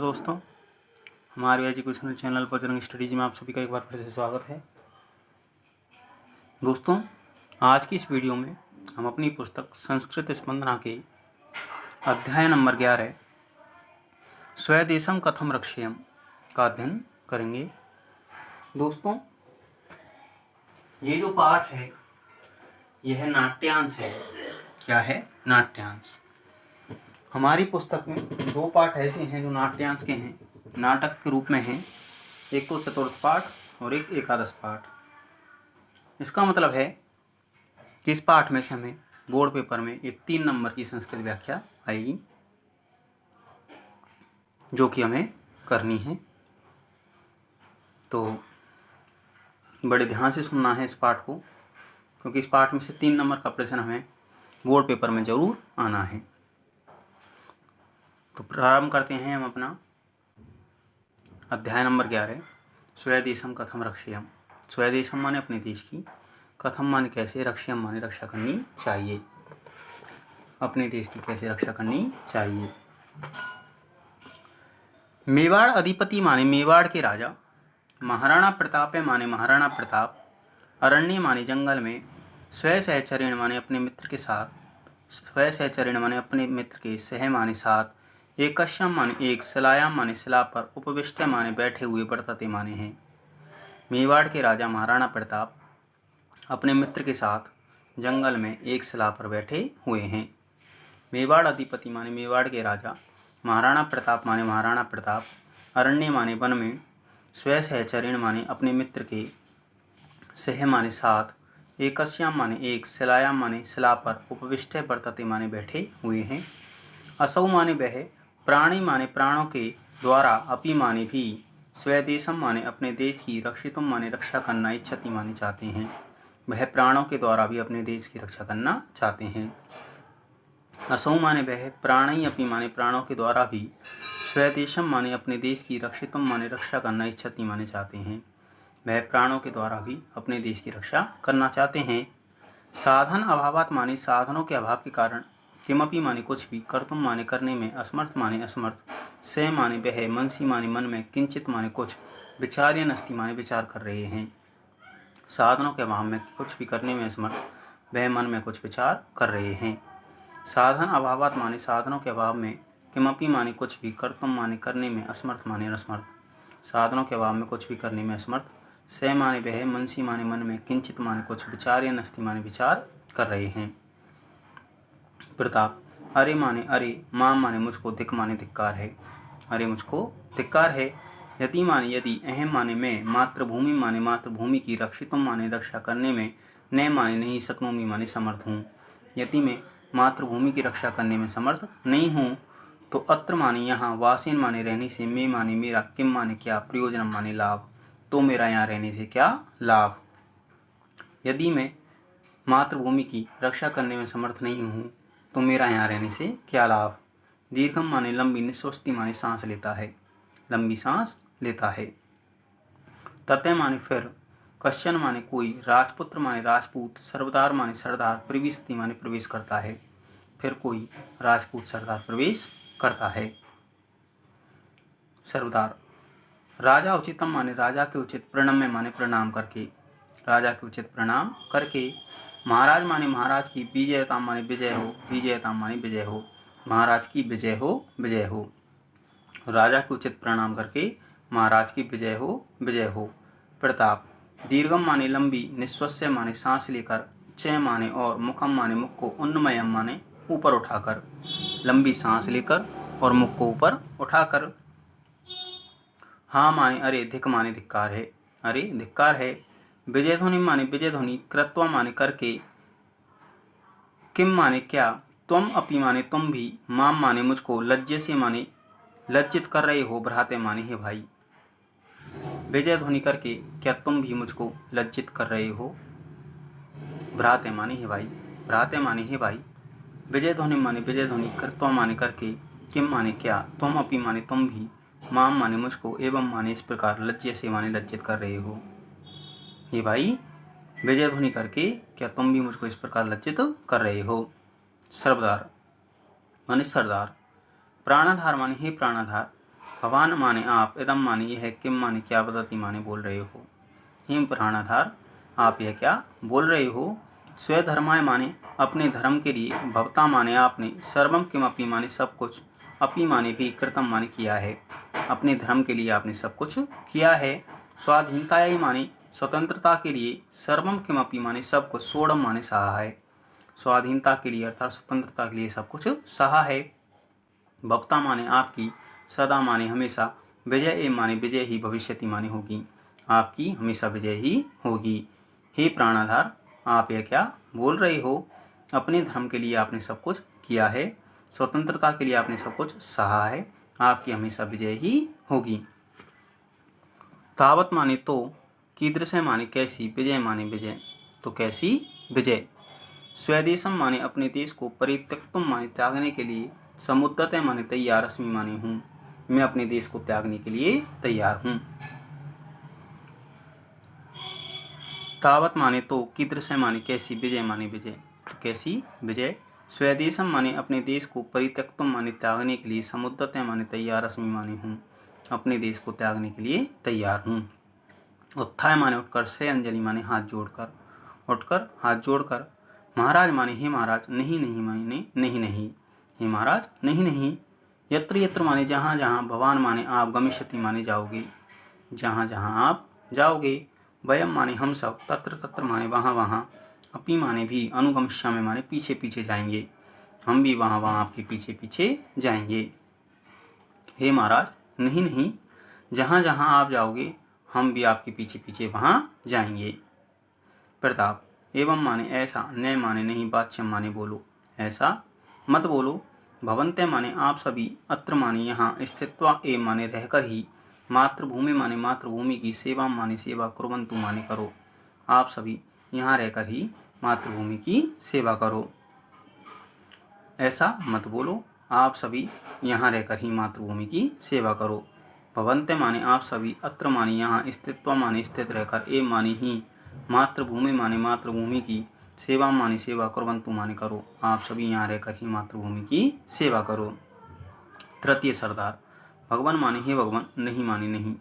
दोस्तों, हमारे educational channel Bajrang studies में आप सभी का एक बार फिर से स्वागत है। दोस्तों, आज की इस वीडियो में हम अपनी पुस्तक संस्कृत स्पंदना के अध्याय नंबर 11 स्वदेशम कथम रक्षेयम का अध्ययन करेंगे। दोस्तों, ये जो पाठ है यह नाट्यांश है। क्या है? नाट्यांश। हमारी पुस्तक में दो पाठ ऐसे हैं जो नाट्यांश के हैं, नाटक के रूप में हैं। एक तो चतुर्थ पाठ और एक एकादश पाठ। इसका मतलब है कि इस पाठ में से हमें बोर्ड पेपर में एक 3 नंबर की संस्कृत व्याख्या आएगी जो कि हमें करनी है। तो बड़े ध्यान से सुनना है इस पाठ को, क्योंकि इस पाठ में से 3 नंबर का प्रश्न हमें बोर्ड पेपर में जरूर आना है। तो प्रारंभ करते हैं हम अपना अध्याय नंबर 11 स्वदेशम कथम रक्षेयम। स्वदेशम माने अपने देश की, कथम माने कैसे, रक्षेयम माने रक्षा करनी चाहिए। अपने देश की कैसे रक्षा करनी चाहिए। मेवाड़ अधिपति माने मेवाड़ के राजा, महाराणा प्रताप माने महाराणा प्रताप, अरण्य माने जंगल में, स्वसहचरण माने अपने मित्र के साथ, स्वसहचरण माने अपने मित्र के, सह माने साथ, एकश्यम माने एक, शिलायाम माने शिला पर, उपविष्ट माने बैठे हुए, वर्तते माने हैं। मेवाड़ के राजा महाराणा प्रताप अपने मित्र के साथ जंगल में एक शिला पर बैठे हुए हैं। मेवाड़ अधिपति माने मेवाड़ के राजा, महाराणा प्रताप माने महाराणा प्रताप, अरण्य माने वन में, स्वसहचरण माने अपने मित्र के, सह माने साथ, एकस्याम माने एक, शिलायाम माने शिला पर, उपविष्ट वर्तते माने बैठे हुए हैं। असौ माने वह, प्राणी माने प्राणों के द्वारा, अपि माने भी, स्वदेशम माने अपने देश की, रक्षितुम माने रक्षा करना, इच्छति माने चाहते हैं। वह प्राणों के द्वारा भी अपने देश की रक्षा करना चाहते हैं। असौ माने वह, प्राणी अपि माने प्राणों के द्वारा भी, स्वदेशम माने अपने देश की, रक्षितुम माने रक्षा करना, इच्छति माने चाहते हैं। वह प्राणों के द्वारा भी अपने देश की रक्षा करना चाहते हैं। साधन अभावात माने साधनों के अभाव के कारण, किमपि माने कुछ भी, कर्तुम माने करने में, असमर्थ माने असमर्थ, से माने वह, मनसी माने मन में, किंचित माने कुछ, विचार्यन अस्ति माने विचार कर रहे हैं। साधनों के अभाव में कुछ भी करने में असमर्थ, वह मन में कुछ विचार कर रहे हैं। साधन अभावात माने साधनों के अभाव में, किमपि माने कुछ भी, कर्तुम माने करने में, असमर्थ माने असमर्थ, साधनों के अभाव में कुछ भी करने में असमर्थ, से माने वह, मनसी माने मन में, किंचित माने कुछ, विचार्यन अस्ति माने विचार कर रहे हैं। प्रताप अरे माने अरे, माम माने मुझको, धिक माने धिक्कार है। अरे मुझको धिक्कार है। यदि माने यदि, अहम माने मैं, मातृभूमि माने मातृभूमि की, रक्षितुम माने रक्षा करने में, न माने नहीं, शक्नोमी माने समर्थ हूँ। यदि मैं मातृभूमि की रक्षा करने में समर्थ नहीं हूँ तो अत्र माने यहाँ, वासेन माने रहने से, मैं माने मेरा, किम माने क्या, प्रयोजनम माने लाभ, तो मेरा यहाँ रहने से क्या लाभ। यदि मैं मातृभूमि की रक्षा करने में समर्थ नहीं हूँ तो मेरा यहाँ रहने से क्या लाभ। दीर्घम माने लंबी, निश्वस्ति माने सांस लेता है, लंबी सांस लेता है। ततः माने फिर, कश्चन माने कोई, राजपुत्र माने राजपूत, सरदार माने सरदार, प्रविशति माने प्रवेश करता है। फिर कोई राजपूत सरदार प्रवेश करता है। सरदार राजा उचितम माने राजा के उचित, प्रणम्य माने प्रणाम करके, राजा के उचित प्रणाम करके। महाराज माने महाराज की, विजयता माने विजय हो, विजयता माने विजय हो, महाराज की विजय हो, विजय हो। राजा के उचित प्रणाम करके महाराज की विजय हो, विजय हो। प्रताप दीर्घम माने लंबी, निश्वस्य माने सांस लेकर, चय माने और, मुखम माने मुख को, उन्नमयम माने ऊपर उठाकर, लंबी सांस लेकर और मुख को ऊपर उठाकर। हाँ माने अरे, धिक माने धिक्कार है, अरे धिक्कार है। विजय ध्वनि माने विजय ध्वनि, कृत्वा माने करके, किम माने क्या, त्वम अपि माने तुम भी, माम माने मुझको, लज्जे से माने लज्जित कर रहे हो, भ्राते माने हे भाई। विजय ध्वनि करके क्या तुम भी मुझको लज्जित कर रहे हो, भ्राते माने हे भाई, भ्राते माने हे भाई। विजय ध्वनि माने विजय ध्वनि, कृत्वा माने करके, किम माने क्या, तुम अपि माने तुम भी, माम माने मुझको, एवं माने इस प्रकार, लज्जे से माने लज्जित कर रहे हो। ये भाई विजय ध्वनि करके क्या तुम भी मुझको इस प्रकार लज्जित कर रहे हो। सरदार माने सरदार, प्राणाधार माने हे प्राणाधार, भवान माने आप, इदम माने यह, किम माने क्या, वदति माने बोल रहे हो। हेम प्राणाधार, आप यह क्या बोल रहे हो। स्वधर्माय माने अपने धर्म के लिए, भवता माने आपने, सर्वम किमपि माने सब कुछ, अपि माने भी, कृतम माने किया है, अपने धर्म के लिए आपने सब कुछ किया है। स्वाधीनताय माने स्वतंत्रता के लिए, सर्वम किमपि माने सब कुछ, सोढ़म माने सहा है, स्वाधीनता के लिए अर्थात स्वतंत्रता के लिए सब कुछ सहा है। भवता माने आपकी, सदा माने हमेशा, विजय माने विजय ही, भविष्यति माने होगी, आपकी हमेशा विजय ही होगी। हे प्राणाधार, आप यह क्या बोल रहे हो। अपने धर्म के लिए आपने सब कुछ किया है, स्वतंत्रता के लिए आपने सब कुछ सहा है, आपकी हमेशा विजय ही होगी। तावत माने तो, कीदृश माने कैसी, विजय माने विजय, तो कैसी विजय। स्वदेशम माने अपने देश को, परित्यक्तुम माने त्यागने के लिए, समुद्दत माने तैयार, अस्मि माने हूँ, मैं अपने देश को त्यागने के लिए तैयार हूँ। तावत माने तो, कीदृश माने कैसी, विजय माने विजय, तो कैसी विजय। स्वदेशम माने अपने देश को, परित्यक्तुम माने त्यागने के लिए, समुद्दत माने तैयार, अस्मि माने हूँ, अपने देश को त्यागने के लिए तैयार हूँ। उत्थाय माने उठकर, से अंजलि माने हाथ जोड़कर, उठकर हाथ जोड़कर। महाराज माने हे महाराज, नहीं नहीं माने नहीं नहीं, हे महाराज नहीं नहीं। यत्र यत्र माने जहाँ जहाँ, भवान माने आप, गमिष्यति माने जाओगे, जहाँ जहाँ आप जाओगे। वयम माने हम सब, तत्र तत्र माने वहाँ वहाँ, अपि माने भी, अनुगमिष्यामि माने पीछे पीछे जाएंगे, हम भी वहाँ वहाँ आपके पीछे पीछे जाएंगे। हे महाराज नहीं नहीं, जहाँ जहाँ आप जाओगे हम भी आपके पीछे पीछे वहाँ जाएंगे। प्रताप, एवं माने ऐसा, न माने नहीं, वाच्यम माने बोलो, ऐसा मत बोलो। भवन्ते माने आप सभी, अत्र माने यहाँ, स्थित्वा ए माने रहकर ही, मातृभूमि माने मातृभूमि की, सेवा माने सेवा, कुर्वन्तु माने करो, आप सभी यहाँ रहकर ही मातृभूमि की सेवा करो। ऐसा मत बोलो, आप सभी यहाँ रहकर ही मातृभूमि की सेवा करो। भवन्ते माने आप सभी, अत्र माने यहाँ, स्थित्वा माने स्थित रहकर, ए माने ही, मातृभूमि माने मातृभूमि की, सेवा माने सेवा, कुर्वन्तु माने करो, आप सभी यहाँ रहकर ही मातृभूमि की सेवा करो। तृतीय सरदार, भगवान माने हे भगवान, नहीं माने नहीं,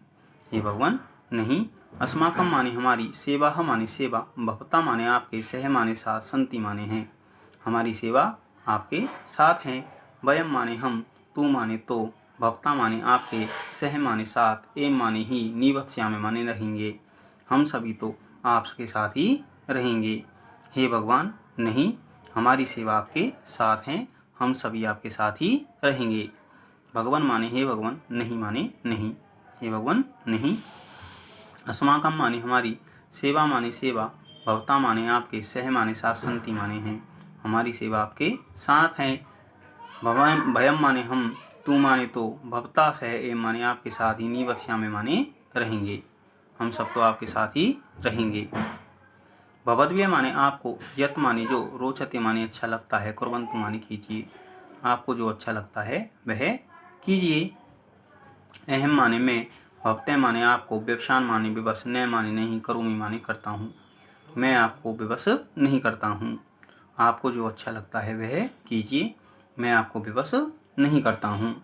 हे भगवान नहीं। अस्माकम माने हमारी, सेवा माने सेवा, भवता माने आपके, सह माने साथ, संति माने हैं, हमारी सेवा आपके साथ हैं। वयम माने हम, तू माने तो, भवता माने आपके, सह माने साथ, एम माने ही, निवत्स्यामि माने रहेंगे, हम सभी तो आपके साथ ही रहेंगे। हे भगवान नहीं, हमारी सेवा आपके साथ हैं, हम सभी आपके साथ ही रहेंगे। भगवान माने हे भगवान, नहीं माने नहीं, हे भगवान नहीं। अस्माकम माने हमारी, सेवा माने सेवा, भवता माने आपके, सह माने साथ, संति माने हैं, हमारी सेवा आपके साथ हैं। भयम माने हम, तू माने तो, भवता सह एम माने आपके साथ ही, निवत्स्यामि माने रहेंगे, हम सब तो आपके साथ ही रहेंगे। भवद्भ्य माने आपको, यत माने जो, रोचते माने अच्छा लगता है, कुर्वन्तु माने कीजिए, आपको जो अच्छा लगता है वह कीजिए। अहम माने मैं, भवते माने आपको, व्यवसान माने विवश, न माने नहीं, करूमी माने करता हूँ, मैं आपको विवश नहीं करता हूँ, आपको जो अच्छा लगता है वह कीजिए, मैं आपको विवश नहीं करता हूँ।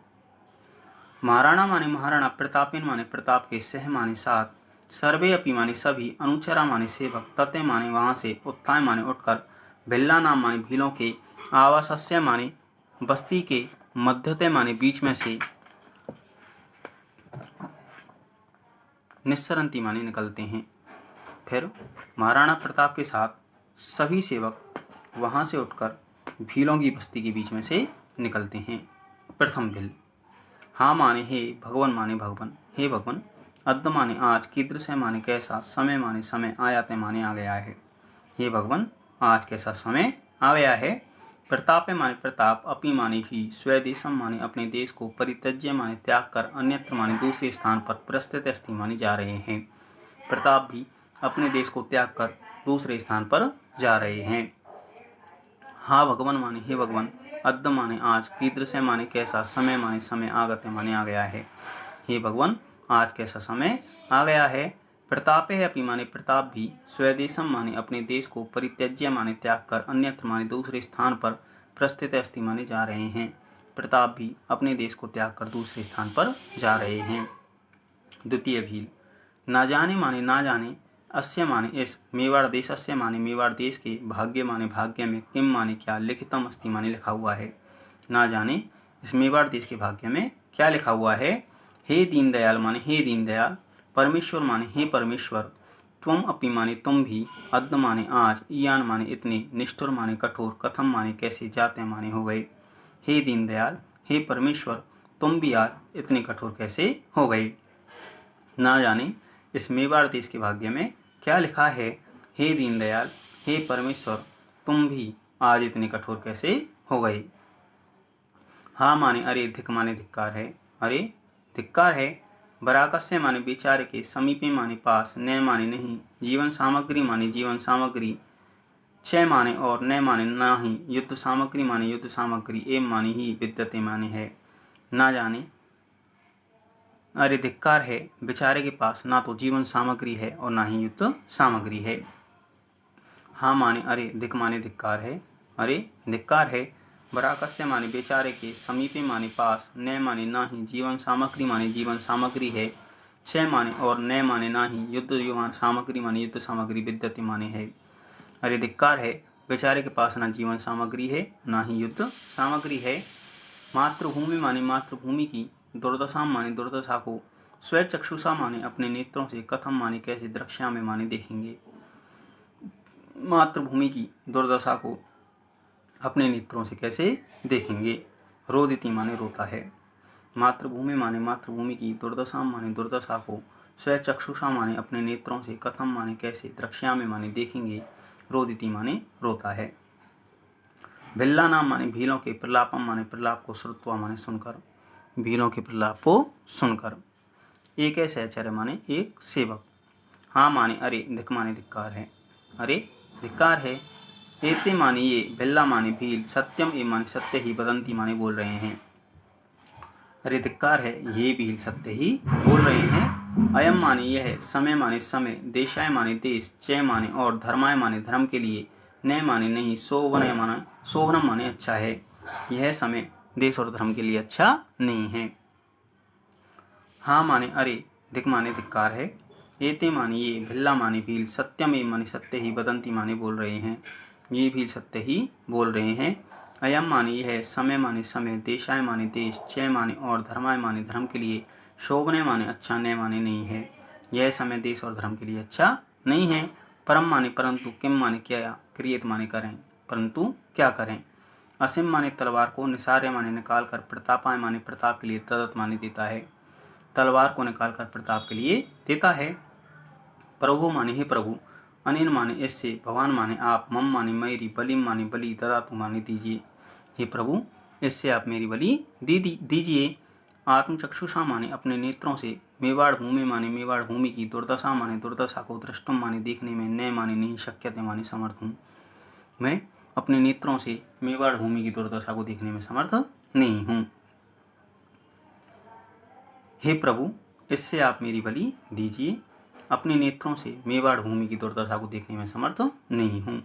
महाराणा माने महाराणा, प्रतापेन माने प्रताप के, सह माने साथ, सर्वे अपि माने सभी, अनुचरा माने सेवक, तते माने वहाँ से, उत्थाय माने उठकर, भिल्ला नाम माने भीलों के, आवासस्य माने बस्ती के, मध्यते माने बीच में से, निस्सरंती माने निकलते हैं। फिर महाराणा प्रताप के साथ सभी सेवक वहाँ से उठकर भीलों की बस्ती के बीच में से निकलते हैं। प्रथम भिल, हाँ माने हे, भगवान माने भगवान, हे भगवान। अद्य माने आज, कीदृश माने कैसा, समय माने समय, आयाते माने आ गया है, हे भगवान आज कैसा समय आ गया है। प्रतापे माने प्रताप, अपि माने भी, स्वदेशम माने अपने देश को, परित्यज्य माने त्याग कर, अन्यत्र माने दूसरे स्थान पर, प्रस्थित अस्ति माने जा रहे हैं, प्रताप भी अपने देश को त्याग कर दूसरे स्थान पर जा रहे हैं। हाँ भगवान माने हे भगवान, अद्य माने आज, कीदृश माने कैसा, समय माने समय, आगते माने आ गया है, हे भगवान आज कैसा समय आ गया है। प्रतापे है अपि माने प्रताप भी, स्वदेशम माने अपने देश को, परित्यज्य माने त्याग कर, अन्यत्र माने दूसरे स्थान पर, प्रस्थित अस्ति माने जा रहे हैं, प्रताप भी अपने देश को त्याग कर दूसरे स्थान पर जा रहे हैं। द्वितीय भील, ना जाने माने ना जाने, अस्य माने इस, मेवाड़ देश अस्य माने मेवाड़ देश के, भाग्य माने भाग्य में, किम माने क्या, लिखितम अस्ति माने लिखा हुआ है। ना जाने इस मेवाड़ देश के भाग्य में क्या लिखा हुआ है। हे दीनदयाल माने हे दीनदयाल, परमेश्वर माने हे परमेश्वर, त्वम अपि माने तुम भी, अद्य माने आज, ईयान माने इतने, निष्ठुर माने कठोर, कथम माने कैसे, जाते माने हो गए। हे दीनदयाल, हे परमेश्वर, तुम भी आज इतने कठोर कैसे हो गए। ना जाने इस मेवाड़ देश के भाग्य में क्या लिखा है। हे दीनदयाल, हे परमेश्वर, तुम भी आज इतने कठोर कैसे हो गए। हा माने अरे, धिक माने धिक्कार है, अरे धिक्कार है। बराकस्य माने बेचारे के, समीपे माने पास, न माने नहीं, जीवन सामग्री माने जीवन सामग्री, क्षय माने और, न माने नाही, युद्ध सामग्री माने युद्ध सामग्री, एम माने ही, विद्यते माने है। ना जाने अरे धिक्कार है, बेचारे के पास ना तो जीवन सामग्री है और ना ही युद्ध सामग्री है। हाँ माने अरे, धिक माने धिक्कार है, अरे धिक्कार है। बराकस्य माने बेचारे के, समीपे माने पास, न माने ना ही, जीवन सामग्री माने जीवन सामग्री है, क्षय माने और, न माने ना ही, युद्ध सामग्री माने युद्ध सामग्री, विद्यते माने है। अरे धिक्कार है, बेचारे के पास ना जीवन सामग्री है ना ही युद्ध सामग्री है। मातृभूमि माने मातृभूमि की, दुर्दशा माने दुर्दशा को, स्वचक्षुषा माने अपने नेत्रों से, कथम माने कैसे, द्रक्ष्यामि माने देखेंगे। मातृभूमि की दुर्दशा को अपने नेत्रों से कैसे देखेंगे। रोदिति माने रोता है। मातृभूमि माने मातृभूमि की, दुर्दशा माने दुर्दशा को, स्वचक्षुषा माने अपने नेत्रों से, कथम माने कैसे, द्रक्ष्यामि माने देखेंगे, रोदिति माने रोता है। भिल्ला नाम माने भीलों के, प्रलापम माने प्रलाप को, श्रुत्वा माने सुनकर, भीलों के प्रलाप को सुनकर। एक सहचर्य माने एक सेवक। हाँ माने अरे, धिक माने धिक्कार है, अरे धिक्कार है। एते माने ये, भिल्ला माने भील, सत्यम ए माने सत्य ही, वदंती माने बोल रहे हैं। अरे धिक्कार है, ये भील सत्य ही बोल रहे हैं। अयम माने यह, समय माने समय, देशाय माने देश, चय माने और, धर्माय माने धर्म के लिए, न माने नहीं, शोभनम माने अच्छा है। यह समय देश और धर्म के लिए अच्छा नहीं है। हाँ माने अरे, धिक माने धिक्कार है। एते माने ये, भिल्ला माने भील, सत्यम ए माने सत्य ही, वदंती माने बोल रहे हैं, ये भील सत्य ही बोल रहे हैं। अयम माने यह, समय माने समय, देशाय माने देश, चय माने और, धर्माय माने धर्म के लिए, शोभने माने अच्छा, न माने नहीं है। यह समय देश और धर्म के लिए अच्छा नहीं है। परम माने परंतु, किम माने क्या, क्रियत माने करें, परंतु क्या करें। असीम माने तलवार को, निसार्य माने निकाल कर, प्रतापाय माने प्रताप के लिए, तदत माने देता है, तलवार को निकाल कर प्रताप के लिए देता है। प्रभु माने हे प्रभु, अनिल माने इससे, भगवान माने आप, मम माने मेरी, बलिम माने बलि, ददातु माने दीजिए। हे प्रभु, इससे आप मेरी बलि दीजिए। आत्मचक्षुषा माने अपने नेत्रों से, मेवाड़ भूमि माने मेवाड़ भूमि की, दुर्दशा माने दुर्दशा को, दृष्टुम माने देखने में, न माने नहीं, शक्यते माने समर्थ हूँ। मैं अपने नेत्रों से मेवाड़ भूमि की दुर्दशा को देखने में समर्थ नहीं हूँ। हे प्रभु, इससे आप मेरी बलि दीजिए। अपने नेत्रों से मेवाड़ भूमि की दुर्दशा को देखने में समर्थ नहीं हूँ।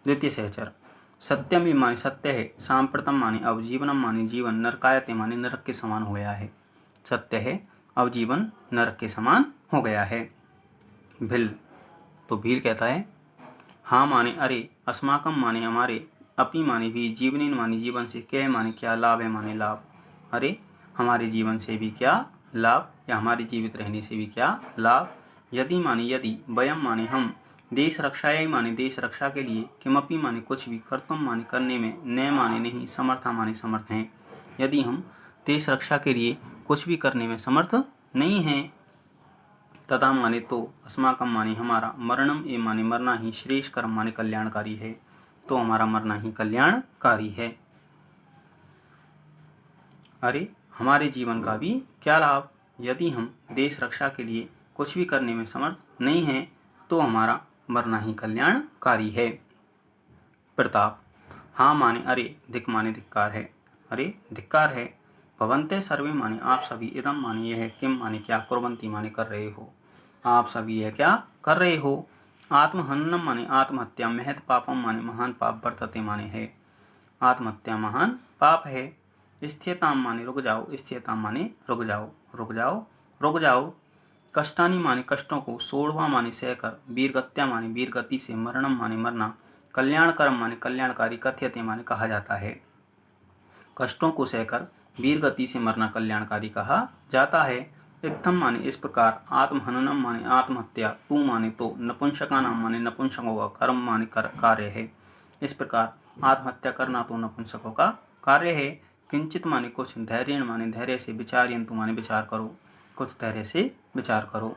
द्वितीय सहचर। सत्यम ही माने सत्य है, सांप्रतम माने अब, जीवनम माने जीवन, नरकायते माने नरक के समान हो गया है। सत्य है, अब जीवन नरक के समान हो गया है। भिल, तो भील कहता है, हाँ माने अरे, अस्माकम माने हमारे, अपी माने भी, जीवनीन माने जीवन से, क्या माने क्या, लाभ है माने लाभ। अरे हमारे जीवन से भी क्या लाभ, या हमारे जीवित रहने से भी क्या लाभ। यदि माने यदि, वयम माने हम, देश रक्षाय माने देश रक्षा के लिए, किमपि माने कुछ भी, कर्तुम माने करने में, न माने नहीं, समर्था माने समर्थ हैं। यदि हम देश रक्षा के लिए कुछ भी करने में समर्थ नहीं हैं। तथा माने तो, अस्माकम माने हमारा, मरणम ए माने मरना ही, श्रेष्ठ कर्म माने कल्याणकारी है, तो हमारा मरना ही कल्याणकारी है। अरे हमारे जीवन का भी क्या लाभ, यदि हम देश रक्षा के लिए कुछ भी करने में समर्थ नहीं हैं, तो हमारा मरना ही कल्याणकारी है। प्रताप, हाँ माने अरे, धिक माने धिक्कार है, अरे धिक्कार है। भवन्ते सर्वे माने आप सभी, इदम माने यह, किम माने क्या, कुर्वन्ति माने कर रहे हो, आप सभी यह क्या कर रहे हो। आत्महननम माने आत्महत्या, महत पापम माने महान पाप, वर्तते माने है, आत्महत्या महान पाप है। स्थियताम माने रुक जाओ, स्थियताम माने रुक जाओ, रुक जाओ, रुक जाओ। कष्टानि माने कष्टों को, सोढ़वा माने सहकर, वीरगत्या माने वीरगति से, मरणम माने मरना, कल्याणकरम माने कल्याणकारी, कथ्यते माने कहा जाता है। कष्टों को सहकर वीरगति से मरना कल्याणकारी कहा जाता है। इत्थम माने इस प्रकार, आत्महननम माने आत्महत्या, तू माने तो, नपुंसकानाम माने नपुंसकों का, कर्म माने कार्य है। इस प्रकार आत्महत्या करना तो नपुंसकों का कार्य है। किंचित माने कुछ, धैर्य माने धैर्य से, विचार्यन्तु माने विचार करो, कुछ धैर्य से विचार करो।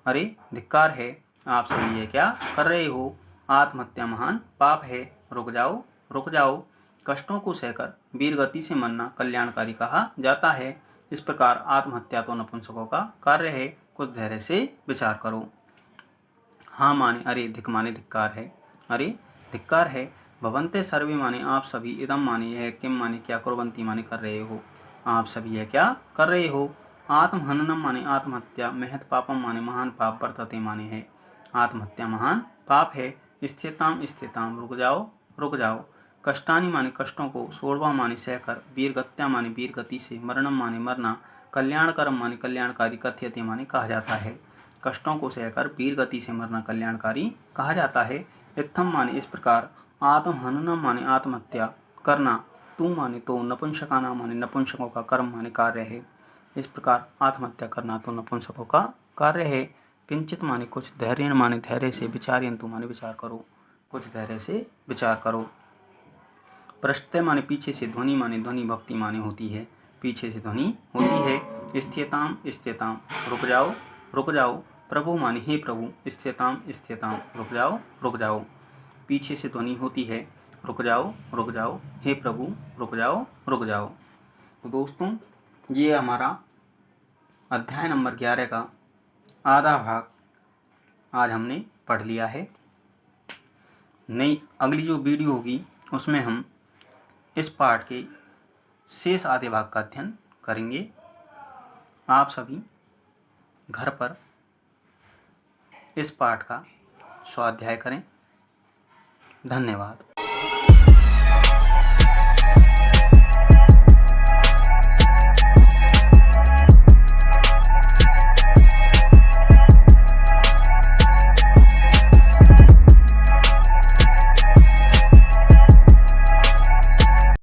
अरे धिक्कार है, आप सभी ये क्या कर रहे हो? आत्महत्या महान पाप है। रुक जाओ, रुक जाओ। कष्टों को सहकर वीरगति से मरना कल्याणकारी कहा जाता है। इस प्रकार आत्महत्या तो नपुंसकों का कार्य है, कुछ धैर्य से विचार करो। हाँ माने अरे, धिक माने धिक्कार है, अरे धिक्कार है। भवन्ते सर्वे माने आप सभी, इदम माने यह, किम माने क्या, कुर्वन्ति माने कर रहे हो, आप सभी यह क्या कर रहे हो। आत्महननम माने आत्महत्या, महत पापम माने महान पाप, वर्तते माने है, आत्महत्या महान पाप है। स्थिरताम स्थिरताम, रुक जाओ, रुक जाओ। कष्टानि माने कष्टों को, सोढ़वा माने सहकर, वीरगत्या माने वीरगति से, मरणम माने मरना, कल्याणकरम माने कल्याणकारी, कथ्यते माने कहा जाता है। कष्टों को सहकर वीरगति से मरना कल्याणकारी कहा जाता है। इत्थम माने इस प्रकार, आत्महननम माने आत्महत्या करना, तू माने तो, नपुंसकाना माने नपुंसकों का, कर्म माने कार्य है। इस प्रकार आत्महत्या करना तो नपुंसकों का कार्य है। किंचित माने कुछ, धैर्य माने धैर्य से, विचार्यन्तु माने विचार करो, कुछ धैर्य से विचार करो। पृष्ठते माने पीछे से, ध्वनि माने ध्वनि, भक्ति माने होती है, पीछे से ध्वनि होती है। स्थियताम स्थियताम, रुक जाओ, रुक जाओ। प्रभु माने हे प्रभु, स्थियताम स्थियताम, रुक जाओ, रुक जाओ। पीछे से ध्वनि होती है, रुक जाओ, रुक जाओ, हे प्रभु रुक जाओ, रुक जाओ। तो दोस्तों, ये हमारा अध्याय नंबर 11 का आधा भाग आज हमने पढ़ लिया है। नई अगली जो वीडियो होगी उसमें हम इस पाठ के शेष आधे भाग का अध्ययन करेंगे। आप सभी घर पर इस पाठ का स्वाध्याय करें। धन्यवाद।